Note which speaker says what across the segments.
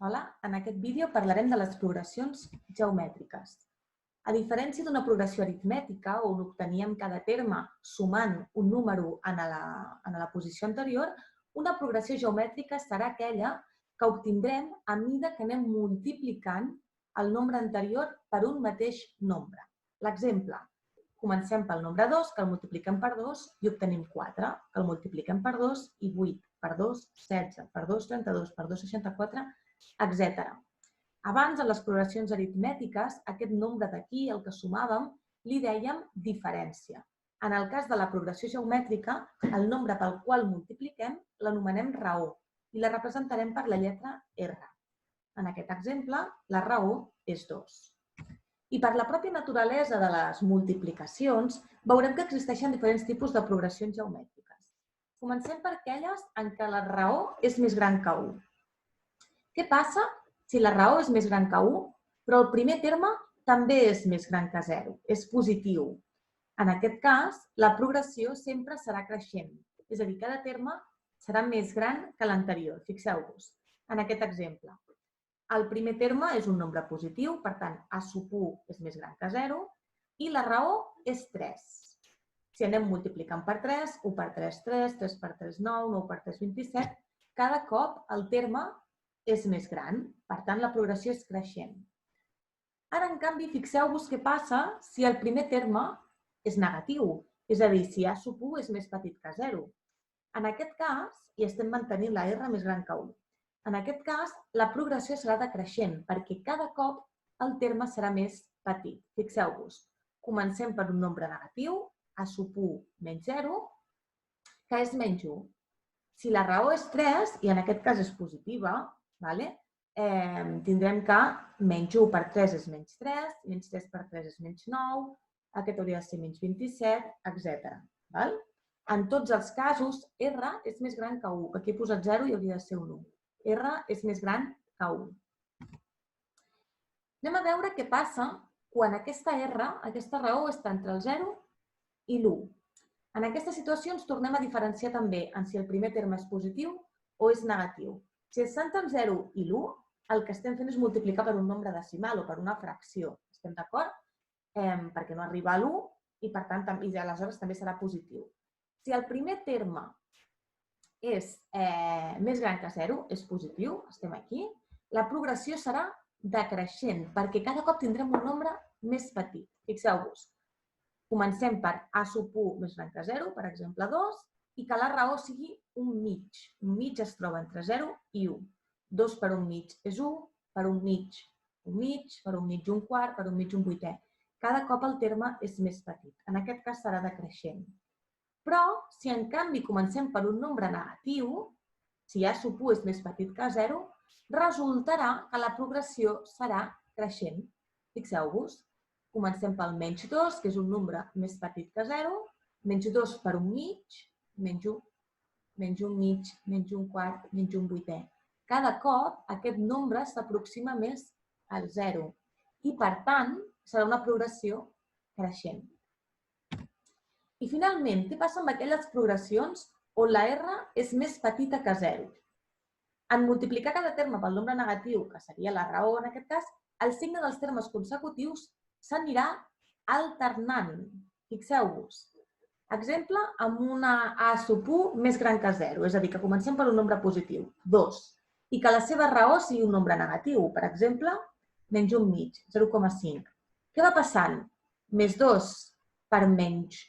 Speaker 1: Hola, en aquest vídeo parlarem de les progressions geomètriques. A diferència d'una progressió aritmètica, on obteníem cada terme sumant un número en la posició anterior, una progressió geomètrica serà aquella que obtindrem a mesura que anem multiplicant el nombre anterior per un mateix nombre. L'exemple, comencem pel nombre 2, que el multipliquem per 2 i obtenim 4, que el multipliquem per 2 i 8, per 2, 16, per 2, 32, per 2, 64, etc. Abans, en les progressions aritmètiques, aquest nombre d'aquí, el que sumàvem, li dèiem diferència. En el cas de la progressió geomètrica, el nombre pel qual multipliquem l'anomenem raó i la representarem per la lletra R. En aquest exemple, la raó és 2. I per la pròpia naturalesa de les multiplicacions, veurem que existeixen diferents tipus de progressions geomètriques. Comencem per aquelles en què la raó és més gran que 1. Què passa si la raó és més gran que 1, però el primer terme també és més gran que 0, és positiu? En aquest cas, la progressió sempre serà creixent, és a dir, cada terme serà més gran que l'anterior. Fixeu-vos, en aquest exemple. El primer terme és un nombre positiu, per tant, A sub 1 és més gran que 0, i la raó és 3. Si anem multiplicant per 3, 1 per 3, 3, 3 per 3, 9, 9 per 3, 27, cada cop el terme és més gran, per tant, la progressió és creixent. Ara, en canvi, fixeu-vos què passa si el primer terme és negatiu, és a dir, si A sub 1 és més petit que 0. En aquest cas, i estem mantenint la R més gran que 1, en aquest cas, la progressió serà decreixent, perquè cada cop el terme serà més petit. Fixeu-vos, comencem per un nombre negatiu, A sub 1 menys 0, que és menys 1. Si la raó és 3, i en aquest cas és positiva, tindrem que menys 1 per 3 és menys 3, menys 3 per 3 és menys 9, aquest hauria de ser menys 27, etc. En tots els casos, R és més gran que 1. Aquí he posat 0 i hauria de ser un 1. R és més gran que 1. Anem a veure què passa quan aquesta R, aquesta raó, està entre el 0 i l'1. En aquesta situació ens tornem a diferenciar també en si el primer terme és positiu o és negatiu. Si està entre el 0 i l'1, el que estem fent és multiplicar per un nombre decimal o per una fracció. Estem d'acord? Perquè no arriba a l'1 i, per tant, aleshores també serà positiu. Si el primer terme és més gran que 0, és positiu, estem aquí, la progressió serà decreixent, perquè cada cop tindrem un nombre més petit. Fixeu-vos, comencem per A sub 1 més gran que 0, per exemple 2, i que la raó sigui un mig. Un mig es troba entre 0 i 1. 2 per un mig és 1, per un mig, per un mig un quart, per un mig un vuitè. Cada cop el terme és més petit. En aquest cas serà decreixent. Però, si en canvi comencem per un nombre negatiu, si A sub 1 és més petit que 0, resultarà que la progressió serà creixent. Fixeu-vos, comencem pel menys 2, que és un nombre més petit que 0, menys 2 per un mig, menys 1, menys un mig, menys un quart, menys un vuitè. Cada cop aquest nombre s'aproxima més al 0 i, per tant, serà una progressió creixent. I, finalment, què passa amb aquelles progressions on la R és més petita que 0? En multiplicar cada terme pel nombre negatiu, que seria la raó en aquest cas, el signe dels termes consecutius s'anirà alternant. Fixeu-vos. Exemple, amb una A sub 1 més gran que 0, és a dir, que comencem per un nombre positiu, 2, i que la seva raó sigui un nombre negatiu, per exemple, menys un mig, 0,5. Què va passant? Més 2 per menys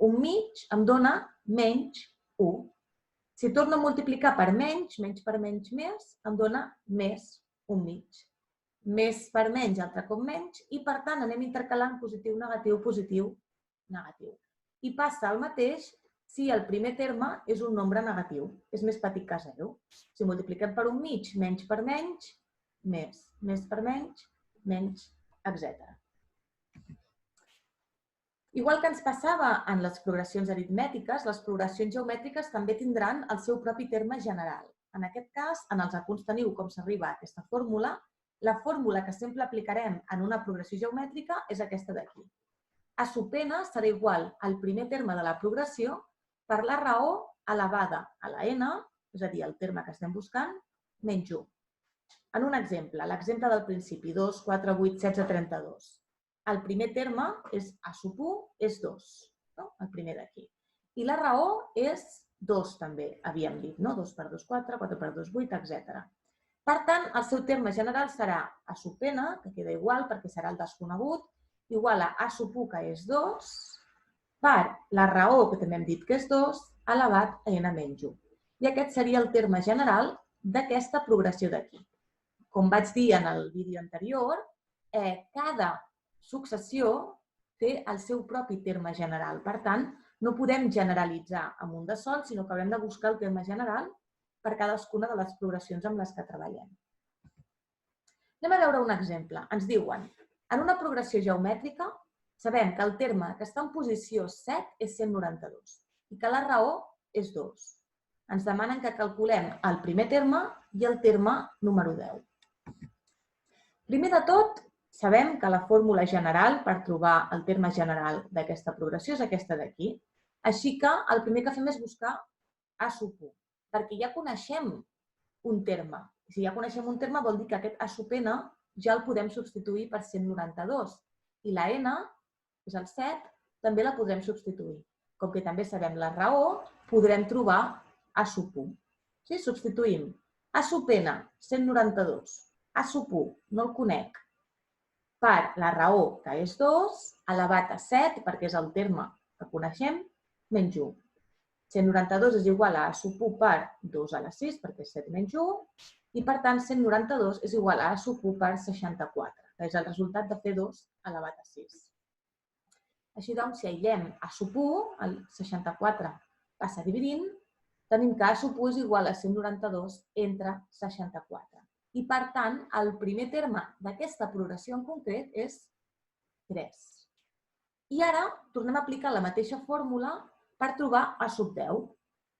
Speaker 1: un mig em dona menys 1. Si torno a multiplicar per menys per menys més, em dona més un mig. Més per menys, altre cop menys, i per tant anem intercalant positiu, negatiu, negatiu. I passa el mateix si el primer terme és un nombre negatiu, és més petit que 0. Si multipliquem per un mig, menys per menys, més per menys, etc. Igual que ens passava en les progressions aritmètiques, les progressions geomètriques també tindran el seu propi terme general. En aquest cas, en els apunts teniu com s'arriba a aquesta fórmula. La fórmula que sempre aplicarem en una progressió geomètrica és aquesta d'aquí. A sub n serà igual al primer terme de la progressió per la raó elevada a la n, és a dir, el terme que estem buscant, menys 1. En un exemple, l'exemple del principi, 2, 4, 8, 16, 32. El primer terme és A sub 1 és 2, no? El primer d'aquí. I la raó és 2 també, havíem dit, no? 2 per 2, 4, 4 per 2, 8, etc. Per tant, el seu terme general serà A sub n, que queda igual perquè serà el desconegut, igual a A sub 1, que és 2, per la raó, que també hem dit que és 2, elevat a n menys 1. I aquest seria el terme general d'aquesta progressió d'aquí. Com vaig dir en el vídeo anterior, cada successió té el seu propi terme general. Per tant, no podem generalitzar amb un de sol, sinó que haurem de buscar el terme general per cadascuna de les progressions amb les que treballem. Anem a veure un exemple. Ens diuen, en una progressió geomètrica, sabem que el terme que està en posició 7 és 192 i que la raó és 2. Ens demanen que calculem el primer terme i el terme número 10. Primer de tot, sabem que la fórmula general per trobar el terme general d'aquesta progressió és aquesta d'aquí. Així que el primer que fem és buscar A sub 1, perquè ja coneixem un terme. Si ja coneixem un terme vol dir que aquest A sub n ja el podem substituir per 192. I la n, que és el 7, també la podrem substituir. Com que també sabem la raó, podrem trobar A sub 1. Sí? Substituïm A sub n, 192. A sub 1, no el conec, per la raó, que és 2, elevat a 7, perquè és el terme que coneixem, menys 1. 192 és igual a A sub 1 per 2 a la 6, perquè és 7 menys 1, i per tant 192 és igual a A sub 1 per 64, que és el resultat de fer 2 elevat a 6. Així doncs, si aïllem A sub 1, el 64 passa dividint, tenim que A sub 1 és igual a 192 entre 64. I, per tant, el primer terme d'aquesta progressió en concret és 3. I ara tornem a aplicar la mateixa fórmula per trobar A sub 10.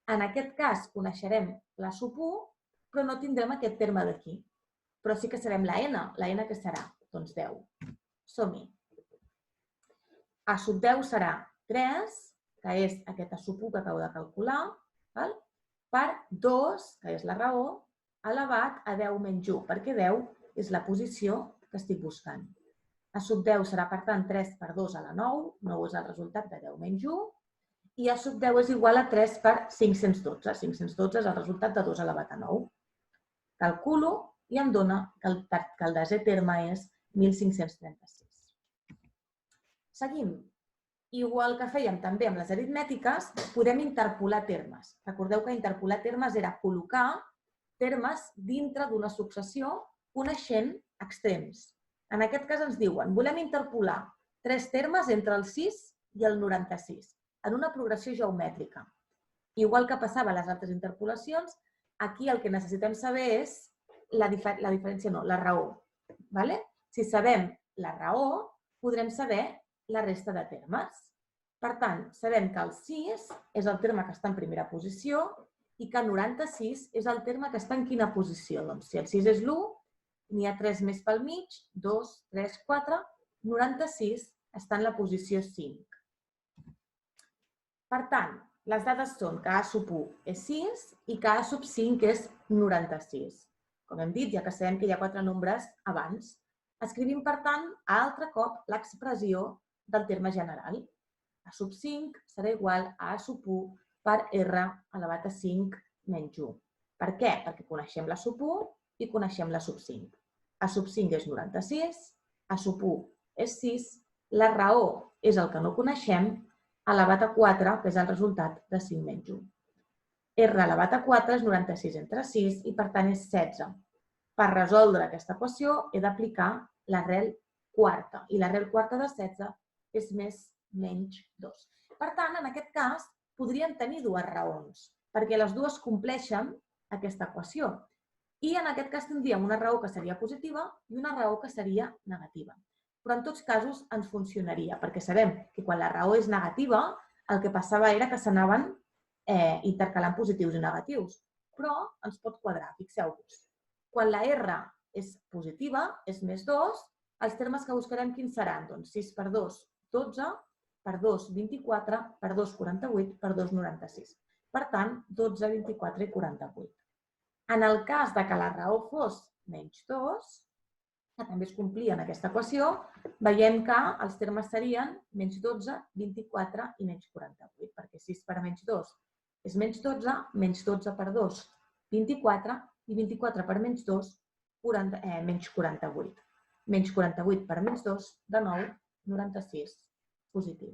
Speaker 1: En aquest cas coneixerem l'A sub 1, però no tindrem aquest terme d'aquí. Però sí que sabem la n. La n què serà? Doncs 10. Som-hi. A sub 10 serà 3, que és aquest A sub 1 que acabo de calcular, per 2, que és la raó, elevat a 10 menys 1, perquè 10 és la posició que estic buscant. A sub 10 serà, per tant, 3 per 2 a la 9, 9 és el resultat de 10 menys 1, i A sub 10 és igual a 3 per 512. 512 és el resultat de 2 elevat a 9. Calculo i em dona que el desè terme és 1536. Seguim. Igual que fèiem també amb les aritmètiques, podem interpolar termes. Recordeu que interpolar termes era col·locar termes dintre d'una successió coneixent extrems. En aquest cas ens diuen, volem interpolar 3 termes entre el 6 i el 96 en una progressió geomètrica. Igual que passava a les altres interpolacions, aquí el que necessitem saber és la diferència, no, la raó. Si sabem la raó, podrem saber la resta de termes. Per tant, sabem que el 6 és el terme que està en primera posició i que 96 és el terme que està en quina posició? Doncs si el 6 és l'1, n'hi ha 3 més pel mig, 2, 3, 4, 96 està en la posició 5. Per tant, les dades són que A sub 1 és 6 i que A sub 5 és 96. Com hem dit, ja que sabem que hi ha 4 nombres abans, escrivim, per tant, altre cop l'expressió del terme general. A sub 5 serà igual a A sub 1 per R elevat a 5 menys 1. Per què? Perquè coneixem la sub 1 i coneixem la sub 5. A sub 5 és 96, A sub 1 és 6, la raó és el que no coneixem, elevat a 4, que és el resultat de 5 menys 1. R elevat a 4 és 96 entre 6 i per tant és 16. Per resoldre aquesta equació he d'aplicar l'arrel quarta i l'arrel quarta de 16 és més menys 2. Per tant, en aquest cas, podríem tenir dues raons, perquè les dues compleixen aquesta equació. I en aquest cas tindríem una raó que seria positiva i una raó que seria negativa. Però en tots casos ens funcionaria, perquè sabem que quan la raó és negativa, el que passava era que s'anaven intercalant positius i negatius. Però ens pot quadrar, fixeu-vos. Quan la R és positiva, és més 2, els termes que buscarem quins seran? Doncs 6 per 2, 12, per 2, 24, per 2, 48, per 2, 96. Per tant, 12, 24 i 48. En el cas de que la raó fos menys 2, que també es complia en aquesta equació, veiem que els termes serien menys 12, 24 i menys 48, perquè 6 per menys 2 és menys 12 per 2, 24, i 24 per menys 2, menys 48. Menys 48 per menys 2, de nou, 96, positiu.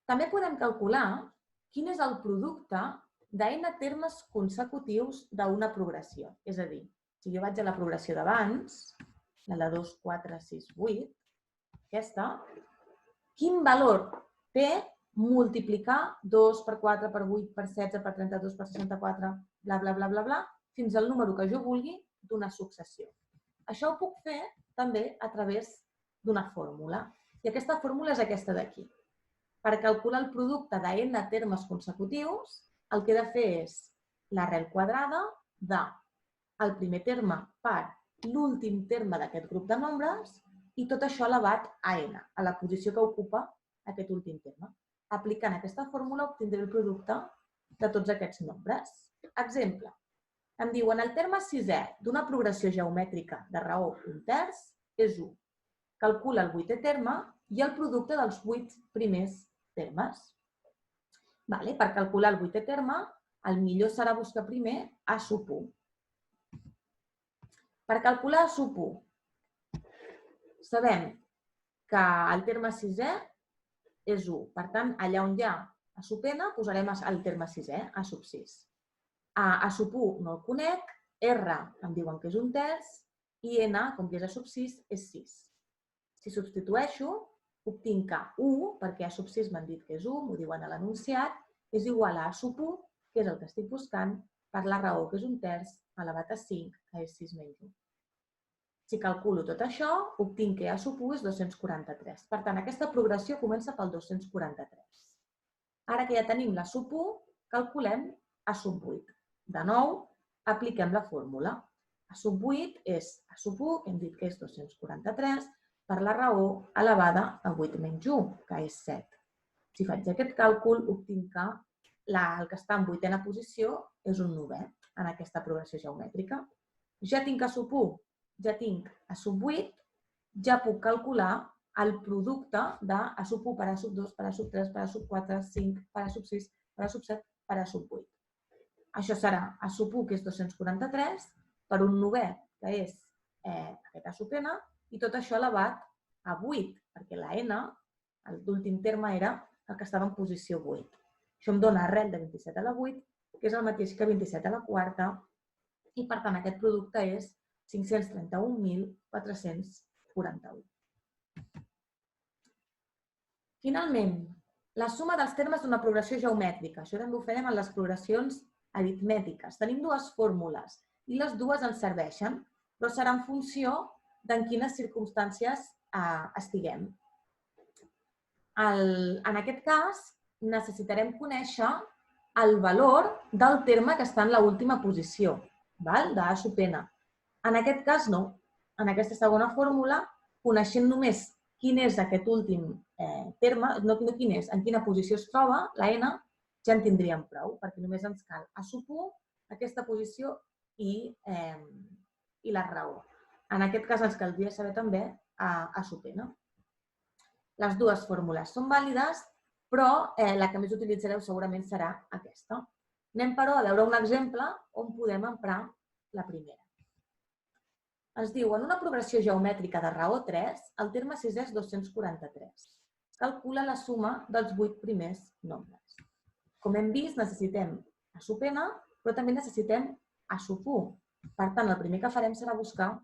Speaker 1: També podem calcular quin és el producte d'N termes consecutius d'una progressió. És a dir, si jo vaig a la progressió d'abans, la de 2, 4, 6, 8, aquesta, quin valor té multiplicar 2 per 4 per 8 per 16 per 32 per 64, bla, bla, bla, bla, bla, fins al número que jo vulgui d'una successió. Això ho puc fer també a través d'una fórmula. I aquesta fórmula és aquesta d'aquí. Per calcular el producte de n termes consecutius, el que he de fer és l'arrel quadrada del primer terme per l'últim terme d'aquest grup de nombres i tot això elevat a n, a la posició que ocupa aquest últim terme. Aplicant aquesta fórmula obtindré el producte de tots aquests nombres. Exemple, em diuen el terme sisè d'una progressió geomètrica de raó 1/3 és 1. Calcula el 8è terme i el producte dels 8 primers termes. Per calcular el 8è terme, el millor serà buscar primer A sub 1. Per calcular A sub 1, sabem que el terme sisè és 1. Per tant, allà on hi ha A sub n, posarem el terme sisè, A sub 6. A sub 1 no el conec, R em diuen que és 1/3 i N, com que és A sub 6, és 6. Si substitueixo, obtinc que 1, perquè A sub 6 m'han dit que és 1, m'ho diuen a l'enunciat, és igual a A sub 1, que és el que estic buscant, per la raó que és 1/3 elevat a 5, que és 6 menys 1. Si calculo tot això, obtinc que A sub 1 és 243. Per tant, aquesta progressió comença pel 243. Ara que ja tenim la sub 1, calculem A sub 8. De nou, apliquem la fórmula. A sub 8 és A sub 1, hem dit que és 243, per la raó elevada a 8 menys 1, que és 7. Si faig aquest càlcul, obtinc que el que està en 8a posició és un 9è en aquesta progressió geomètrica. Ja tinc A sub 1, ja tinc A sub 8, ja puc calcular el producte de A sub 1 per A sub 2, per A sub 3, per A sub 4, 5, per A sub 6, per A sub 7, per A sub 8. Això serà A sub 1, que és 243, per un 9è, que és aquest A sub n, i tot això elevat a 8, perquè la n, l'últim terme, era el que estava en posició 8. Això em dona arrel de 27 a la 8, que és el mateix que 27 a la quarta, i per tant aquest producte és 531.441. Finalment, la suma dels termes d'una progressió geomètrica. Això també ho fèiem en les progressions aritmètiques. Tenim dues fórmules i les dues ens serveixen, però serà en funció d'en quines circumstàncies estiguem. En aquest cas, necessitarem conèixer el valor del terme que està en l'última posició, de A sub n. En aquest cas, no. En aquesta segona fórmula, coneixent només quin és aquest últim terme, no quin és, en quina posició es troba, la n, ja en tindríem prou, perquè només ens cal A sub 1, aquesta posició i la raó. En aquest cas ens caldria saber també A sub n. Les dues fórmules són vàlides, però la que més utilitzareu segurament serà aquesta. Anem, però, a veure un exemple on podem emprar la primera. Ens diu, en una progressió geomètrica de raó 3, el terme sisè és 243. Calcula la suma dels 8 primers nombres. Com hem vist, necessitem A sub n, però també necessitem A sub 1. Per tant, el primer que farem serà buscar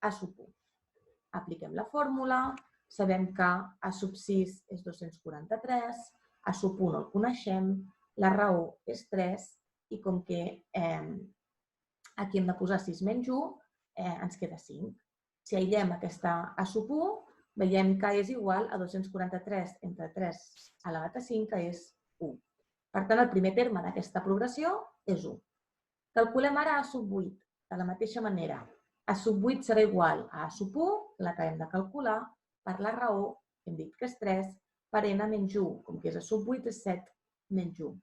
Speaker 1: A sub 1. Apliquem la fórmula, sabem que A sub 6 és 243, A sub 1 no el coneixem, la raó és 3, i com que aquí hem de posar 6 menys 1, ens queda 5. Si aïllem aquesta A sub 1, veiem que és igual a 243 entre 3 elevat a 5, que és 1. Per tant, el primer terme d'aquesta progressió és 1. Calculem ara A sub 8. De la mateixa manera, A sub 8 serà igual a A sub 1, la que hem de calcular, per la raó, hem dit que és 3, per n menys 1, com que és A sub 8, és 7 menys 1.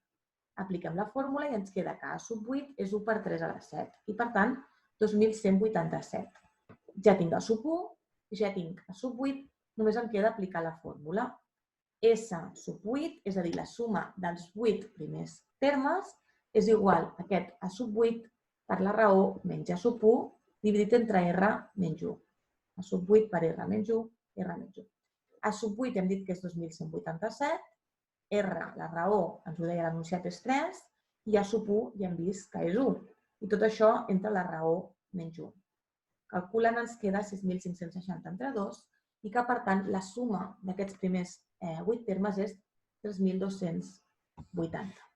Speaker 1: Apliquem la fórmula i ens queda que A sub 8 és 1 per 3 a la 7. I, per tant, 2.187. Ja tinc a sub 1, ja tinc a sub 8, només em queda aplicar la fórmula. S sub 8, és a dir, la suma dels 8 primers termes, és igual a aquest a sub 8 per la raó menys a sub 1 dividit entre R menys 1. A sub 8 per R menys 1, R menys 1. A sub 8 hem dit que és 2.187, R, la raó, ens ho deia l'enunciat, és 3, i a sub 1 ja hem vist que és 1. I tot això entre la raó menys 1. Calculant ens queda 6.560 entre 2 i que, per tant, la suma d'aquests primers 8 termes és 3.280.